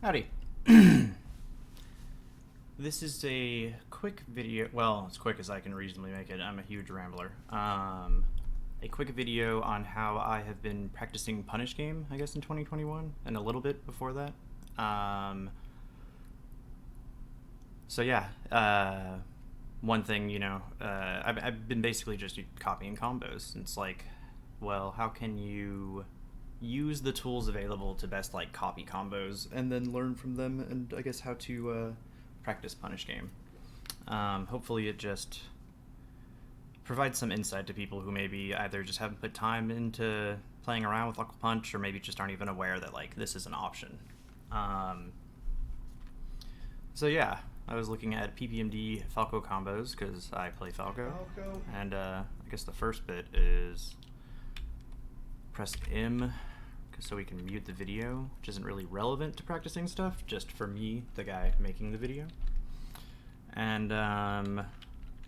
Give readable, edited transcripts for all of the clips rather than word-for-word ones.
Howdy. This is a quick video. Well, as quick as I can reasonably make it. I'm a huge rambler. A quick video on how I have been practicing Punish Game, I guess, in 2021, and a little bit before that. So yeah, one thing, I've been basically just copying combos. It's like, well, how can you use the tools available to best like copy combos and then learn from them, and I guess how to practice Punish Game. Hopefully it just provides some insight to people who maybe either just haven't put time into playing around with Local Punch, or maybe just aren't even aware that like this is an option. So yeah, I was looking at PPMD Falco combos because I play Falco. And I guess the first bit is press M so we can mute the video, which isn't really relevant to practicing stuff, just for me, the guy making the video. And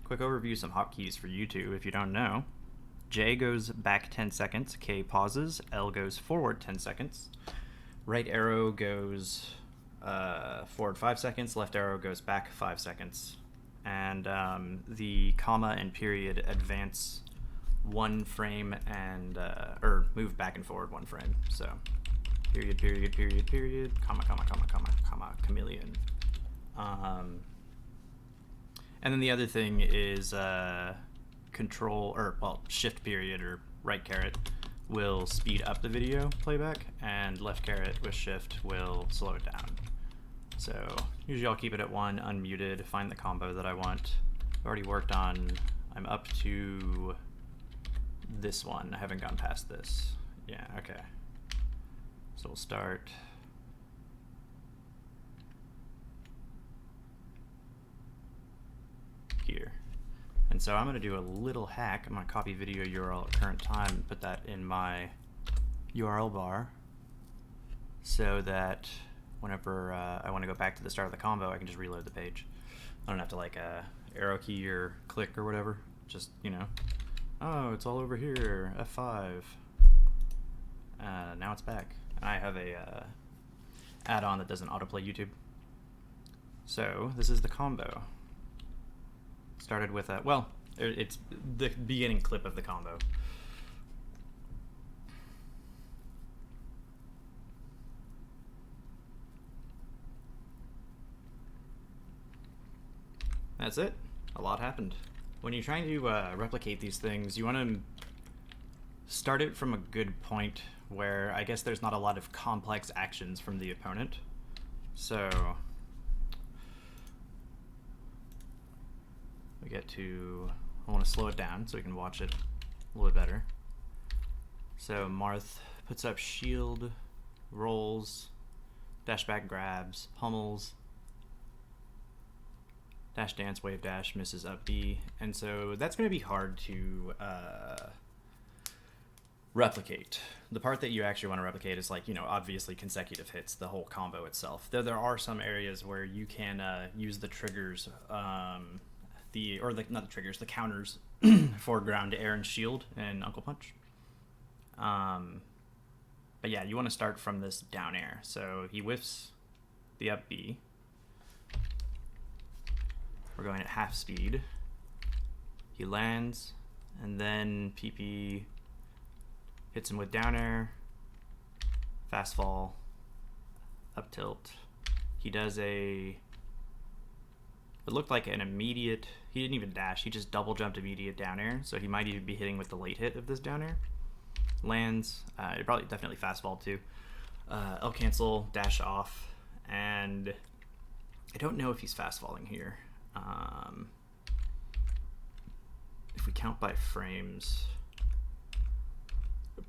quick overview, some hotkeys for YouTube if you don't know. J goes back 10 seconds, K pauses, L goes forward 10 seconds, right arrow goes forward 5 seconds, left arrow goes back 5 seconds. And the comma and period advance one frame and or move back and forward one frame. So period, period, period, period, comma, comma, comma, comma, comma, chameleon. And then the other thing is shift period or right caret will speed up the video playback, and left caret with shift will slow it down. So usually I'll keep it at 1, unmuted, find the combo that I want. I've already worked on, I'm up to this one. I haven't gone past this. Yeah, okay. So we'll start. Here. And so I'm going to do a little hack. I'm going to copy video URL at current time and put that in my URL bar so that whenever I want to go back to the start of the combo, I can just reload the page. I don't have to like arrow key or click or whatever. Just, oh, it's all over here, F5. Now it's back. I have a add-on that doesn't autoplay YouTube. So this is the combo. Started with a, well, it's the beginning clip of the combo. That's it. A lot happened. When you're trying to replicate these things, you want to start it from a good point where I guess there's not a lot of complex actions from the opponent. So we get to, I want to slow it down so we can watch it a little bit better. So Marth puts up shield, rolls, dash back grabs, pummels, dash dance, wave dash, misses up B. And so that's going to be hard to replicate. The part that you actually want to replicate is like, obviously consecutive hits, the whole combo itself. Though there are some areas where you can use the triggers, not the triggers, the counters for ground to air and shield in Uncle Punch. But yeah, you want to start from this down air. So he whiffs the up B. We're going at half speed. He lands, and then PP hits him with down air, fast fall, up tilt. He does it looked like an immediate, he didn't even dash, he just double jumped immediate down air, so he might even be hitting with the late hit of this down air. Lands, it probably definitely fast fall too. L cancel, dash off, and I don't know if he's fast falling here. If we count by frames,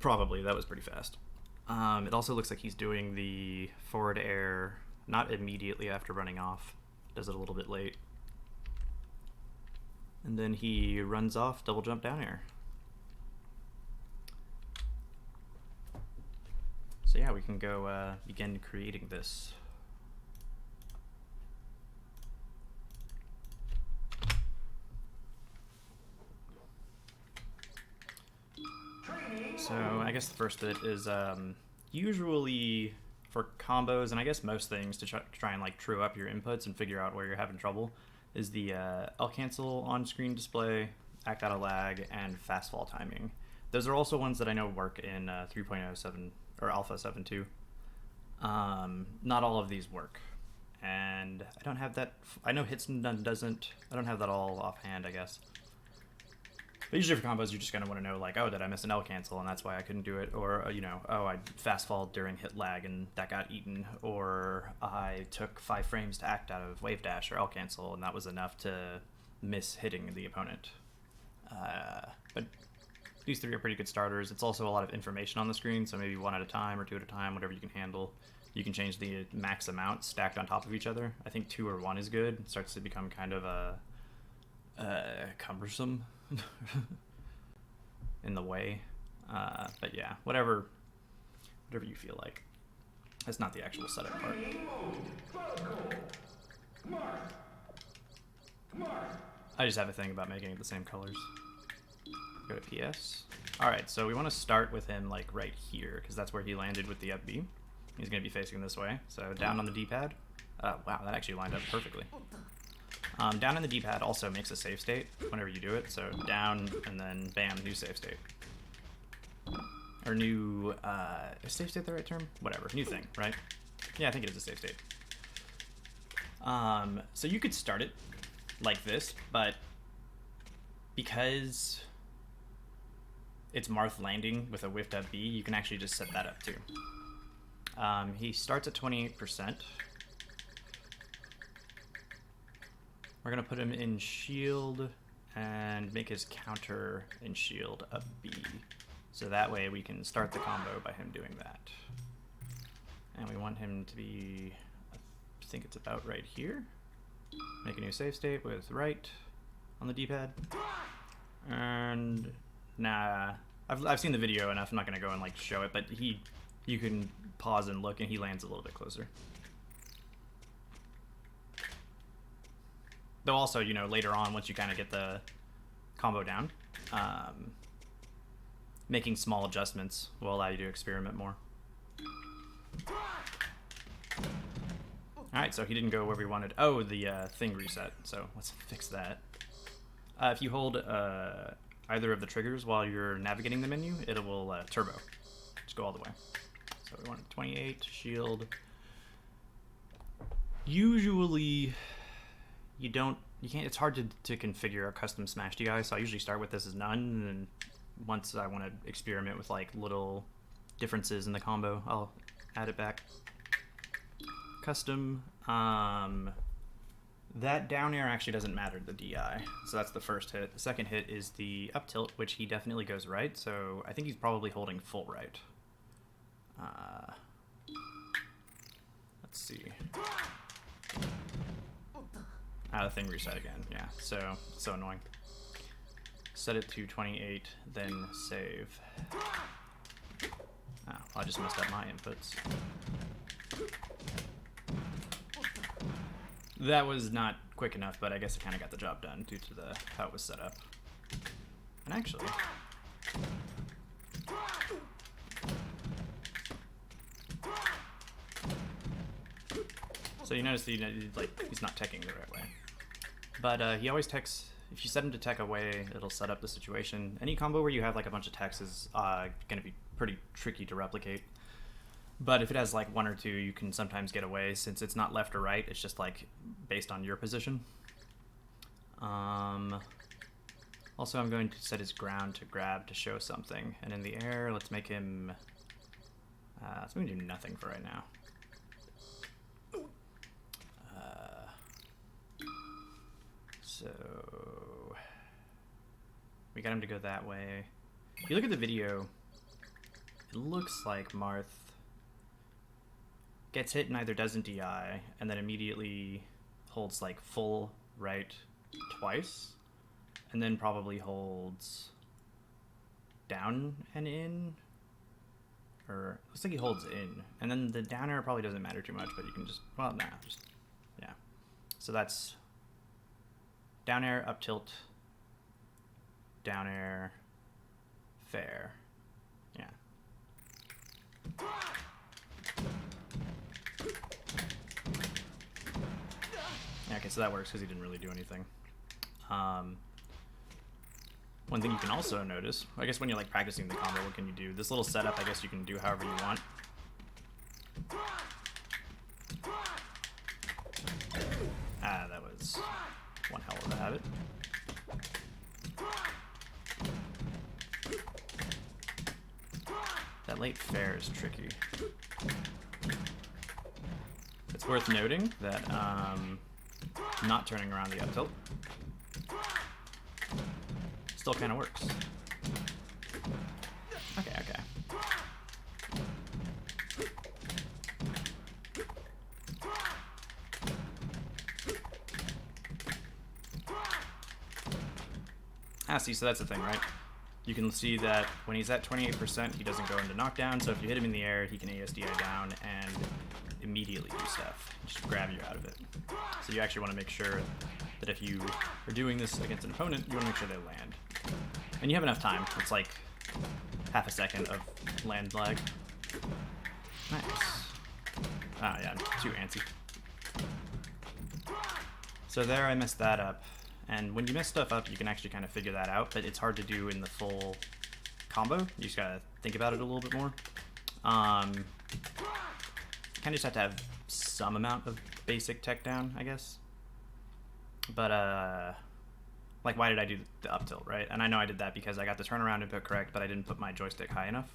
probably, that was pretty fast. It also looks like he's doing the forward air not immediately after running off, does it a little bit late. And then he runs off, double jump down air. So yeah, we can go begin creating this. So I guess the first bit is usually for combos, and I guess most things to try and like true up your inputs and figure out where you're having trouble, is the L cancel on screen display, act out of lag, and fast fall timing. Those are also ones that I know work in 3.07 or Alpha 7.2. Not all of these work, and I don't have that. I know hits and done doesn't. I don't have that all offhand, I guess. But usually for combos, you're just gonna want to know, like, oh, did I miss an L cancel and that's why I couldn't do it, or you know, oh, I fast fall during hit lag and that got eaten, or I took 5 frames to act out of wave dash or L cancel and that was enough to miss hitting the opponent. But these 3 are pretty good starters. It's also a lot of information on the screen, so maybe 1 at a time or 2 at a time, whatever you can handle. You can change the max amount stacked on top of each other. I think 2 or 1 is good. It starts to become kind of cumbersome in the way. But yeah, whatever you feel like. That's not the actual setup part. I just have a thing about making it the same colors. Go to PS. Alright, so we want to start with him like right here, because that's where he landed with the up B. He's going to be facing this way. So down on the D-pad. Wow, that actually lined up perfectly. Down on the D-pad also makes a save state whenever you do it. So down and then bam, new save state. Or new, is save state the right term? Whatever, new thing, right? Yeah, I think it is a save state. So you could start it like this, but because it's Marth landing with a whiffed up B, you can actually just set that up too. He starts at 28%. We're gonna put him in shield and make his counter in shield up B. So that way we can start the combo by him doing that. And we want him to be, I think it's about right here. Make a new save state with right on the D-pad. And nah, I've seen the video enough. I'm not gonna go and like show it, but you can pause and look, and he lands a little bit closer. Though also, you know, later on, once you kind of get the combo down, making small adjustments will allow you to experiment more. Alright, so he didn't go where we wanted. Oh, the thing reset, so let's fix that. If you hold either of the triggers while you're navigating the menu, it will turbo. Just go all the way. So we want 28, shield. Usually, you can't, it's hard to configure a custom Smash DI, so I usually start with this as none, and then once I want to experiment with like little differences in the combo, I'll add it back. Custom, that down air actually doesn't matter to the DI, so that's the first hit. The second hit is the up tilt, which he definitely goes right, so I think he's probably holding full right. Let's see. The thing reset again, yeah, so annoying. Set it to 28, then save. Oh, I just messed up my inputs. That was not quick enough, but I guess it kind of got the job done due to how it was set up. And actually, so you notice that he's not teching the right way. But he always techs, if you set him to tech away, it'll set up the situation. Any combo where you have like a bunch of techs is going to be pretty tricky to replicate. But if it has like 1 or 2, you can sometimes get away since it's not left or right. It's just like based on your position. Also, I'm going to set his ground to grab to show something. And in the air, let's make him, let's maybe do nothing for right now. So we got him to go that way. If you look at the video, it looks like Marth gets hit and either doesn't DI and then immediately holds like full right twice, and then probably holds down and in, or looks like he holds in, and then the down air probably doesn't matter too much, but you can just, well, nah, just, yeah. So that's down air, up tilt, down air, fair. Yeah. Okay, so that works because he didn't really do anything. One thing you can also notice, I guess when you're like practicing the combo, what can you do? This little setup, I guess you can do however you want. Ah, that was one hell of a habit. That late fair is tricky. It's worth noting that not turning around the up tilt still kind of works. Okay, okay. Ah, see, so that's the thing, right? You can see that when he's at 28%, he doesn't go into knockdown, so if you hit him in the air, he can ASDI down and immediately do stuff. Just grab you out of it. So you actually want to make sure that if you are doing this against an opponent, you want to make sure they land. And you have enough time. It's like half a second of land lag. Nice. Ah, yeah, I'm too antsy. So there I messed that up. And when you mess stuff up, you can actually kind of figure that out, but it's hard to do in the full combo. You just gotta think about it a little bit more. Kind of just have to have some amount of basic tech down, I guess. But, like, why did I do the up tilt, right? And I know I did that because I got the turnaround input correct, but I didn't put my joystick high enough.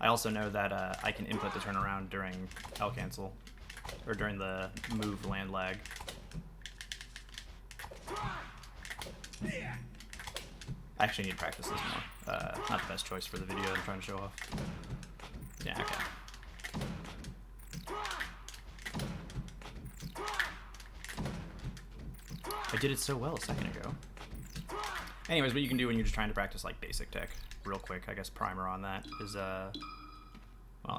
I also know that I can input the turnaround during L cancel, or during the move land lag. I actually need to practice this more. Not the best choice for the video I'm trying to show off. Yeah, okay. I did it so well a second ago. Anyways, what you can do when you're just trying to practice like basic tech, real quick, I guess primer on that is, well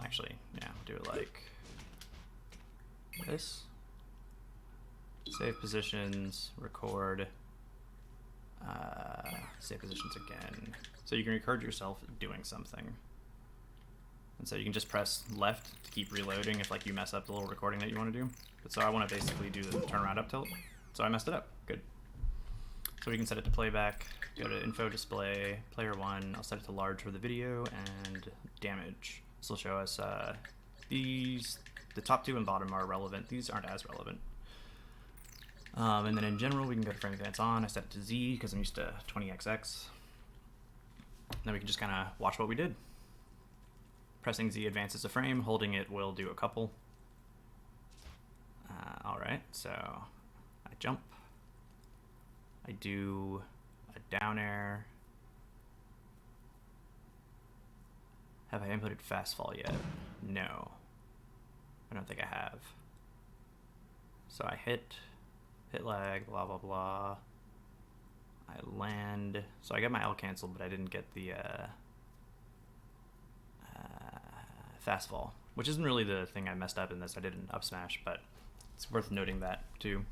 actually, yeah, we'll do it like this. Save positions, record, save positions again. So you can record yourself doing something. And so you can just press left to keep reloading if like you mess up the little recording that you want to do. But so I want to basically do the turnaround up tilt. So I messed it up. Good. So we can set it to playback, go to info display, player 1, I'll set it to large for the video, and damage. This will show us these, the top two and bottom are relevant, these aren't as relevant. And then in general we can go to frame advance on, I set it to Z because I'm used to 20xx. Then we can just kind of watch what we did. Pressing Z advances a frame, holding it will do a couple. Alright, so I jump. I do a down air. Have I inputted fast fall yet? No. I don't think I have. So I hit lag, blah, blah, blah. I land. So I got my L cancel, but I didn't get the fast fall, which isn't really the thing I messed up in this. I did an up smash, but it's worth noting that too.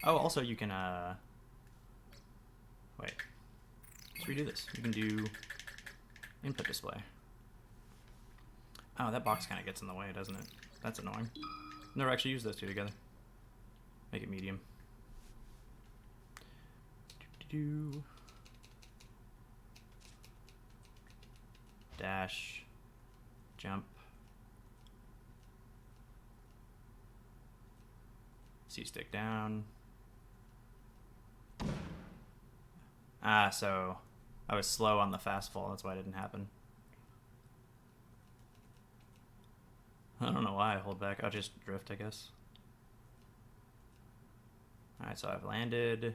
Oh, also you can, wait, let's redo this. You can do input display. Oh, that box kind of gets in the way, doesn't it? That's annoying. Never actually used those two together. Make it medium. Dash, jump. C-stick down. Ah, so I was slow on the fast fall, that's why it didn't happen. I don't know why I hold back, I'll just drift, I guess. Alright, so I've landed.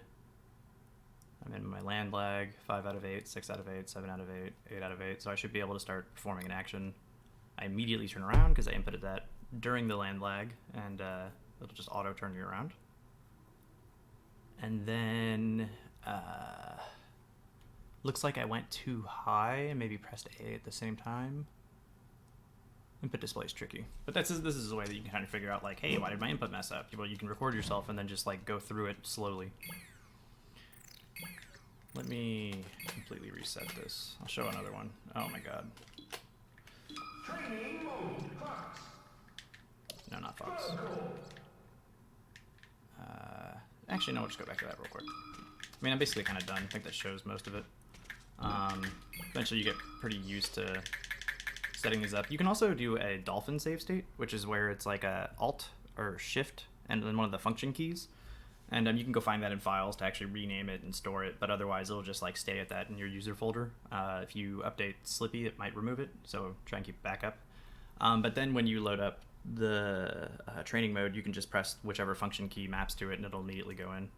I'm in my land lag, 5 out of 8, 6 out of 8, 7 out of 8, 8 out of 8, so I should be able to start performing an action. I immediately turn around because I inputted that during the land lag, and it'll just auto turn you around. And then, looks like I went too high and maybe pressed A at the same time. Input display is tricky, but this is a way that you can kind of figure out like, hey, why did my input mess up? Well, you can record yourself and then just like go through it slowly. Let me completely reset this. I'll show another one. Oh my god. Training mode. Fox. not Fox. Actually, no, we'll just go back to that real quick. I mean, I'm basically kind of done. I think that shows most of it. Eventually, you get pretty used to setting these up. You can also do a Dolphin save state, which is where it's like a Alt or Shift and then one of the function keys. And you can go find that in files to actually rename it and store it, but otherwise it'll just like stay at that in your user folder. If you update Slippy, it might remove it, so try and keep backup. But then when you load up the training mode, you can just press whichever function key maps to it and it'll immediately go in.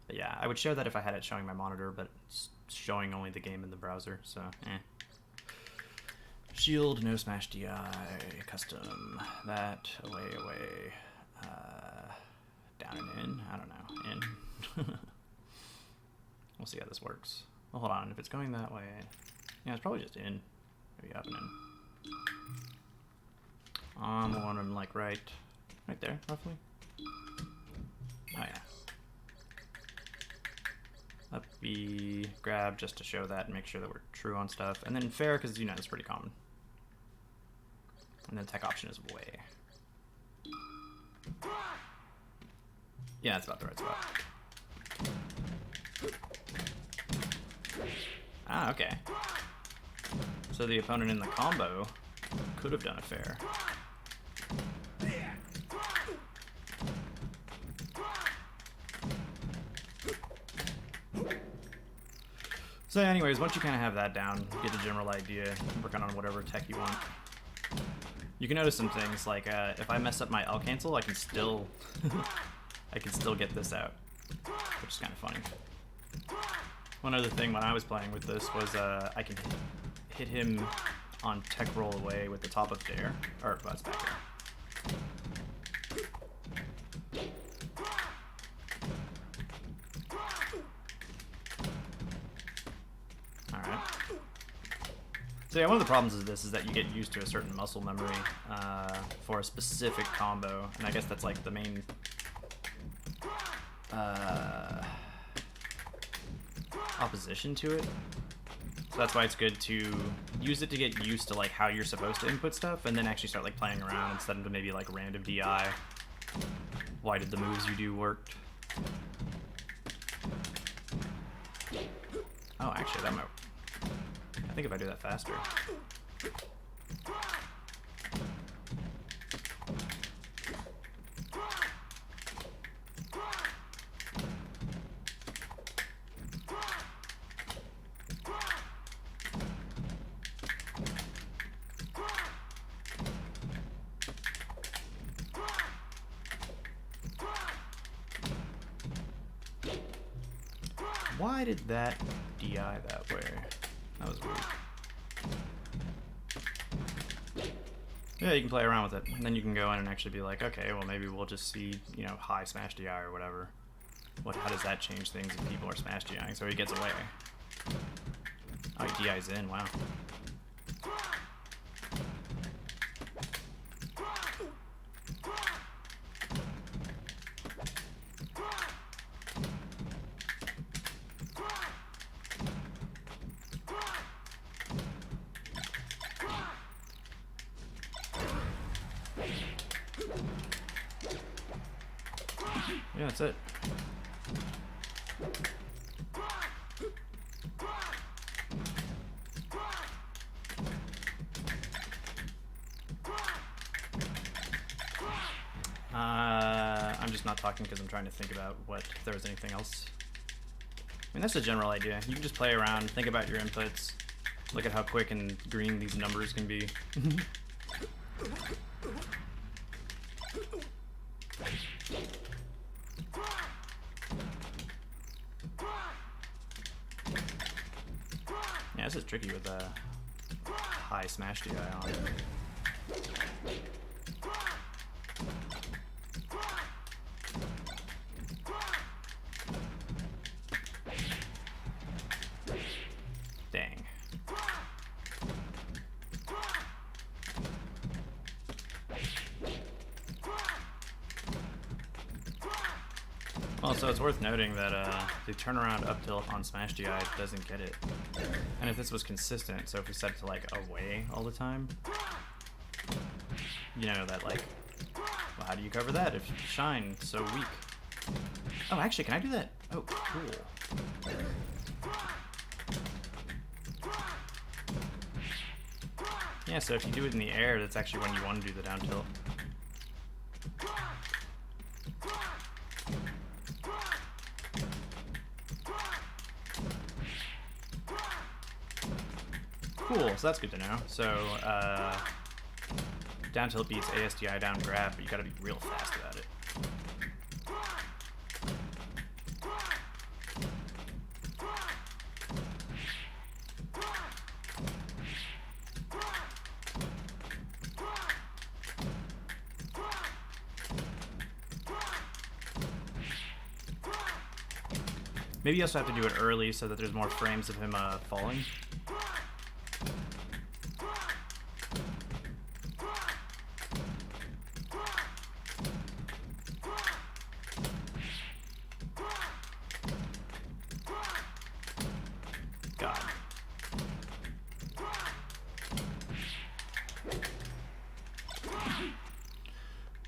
But yeah, I would show that if I had it showing my monitor, but it's showing only the game in the browser, so Shield, no smash DI, custom, that, away, down and in, I don't know, in. We'll see how this works. Well, hold on, if it's going that way, yeah, it's probably just in, maybe up and in. The one I'm like right there, roughly. Oh yeah. Up B, grab just to show that and make sure that we're true on stuff. And then fair, because you know it's pretty common. And then tech option is way. Yeah, that's about the right spot. Ah, okay. So the opponent in the combo could have done a fair. So anyways, once you kind of have that down, you get the general idea, working on whatever tech you want. You can notice some things, like if I mess up my L cancel, I can still I can still get this out, which is kind of funny. One other thing when I was playing with this was I can hit him on tech roll away with the top of dare, or well, it's back here. So yeah, one of the problems of this is that you get used to a certain muscle memory for a specific combo, and I guess that's like the main opposition to it. So that's why it's good to use it to get used to like how you're supposed to input stuff, and then actually start like playing around instead of maybe like random DI. Why did the moves you do worked? Oh, actually, that might. I think if I do that faster. Why did that DI that way? That was weird. Yeah, you can play around with it, and then you can go in and actually be like, okay, well maybe we'll just see, you know, high smash DI or whatever. How does that change things if people are smash DIing? So he gets away. Oh, he DI's in, wow. Yeah, that's it. I'm just not talking because I'm trying to think about if there was anything else. I mean, that's the general idea. You can just play around, think about your inputs, look at how quick and green these numbers can be. Yeah, this is tricky with a high smash DI on. Dang. Well, so it's worth noting that the turnaround up tilt on smash DI doesn't get it. And if this was consistent, so if we set it to like away all the time, you know, that like, well, how do you cover that if Shine's so weak? Oh, actually, can I do that? Oh, cool. Yeah, so if you do it in the air, that's actually when you want to do the down tilt. Cool, so that's good to know. So, down tilt beats ASDI down grab, but you gotta be real fast about it. Maybe you also have to do it early so that there's more frames of him falling. God.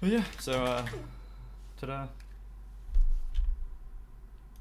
Well, yeah, so, ta-da.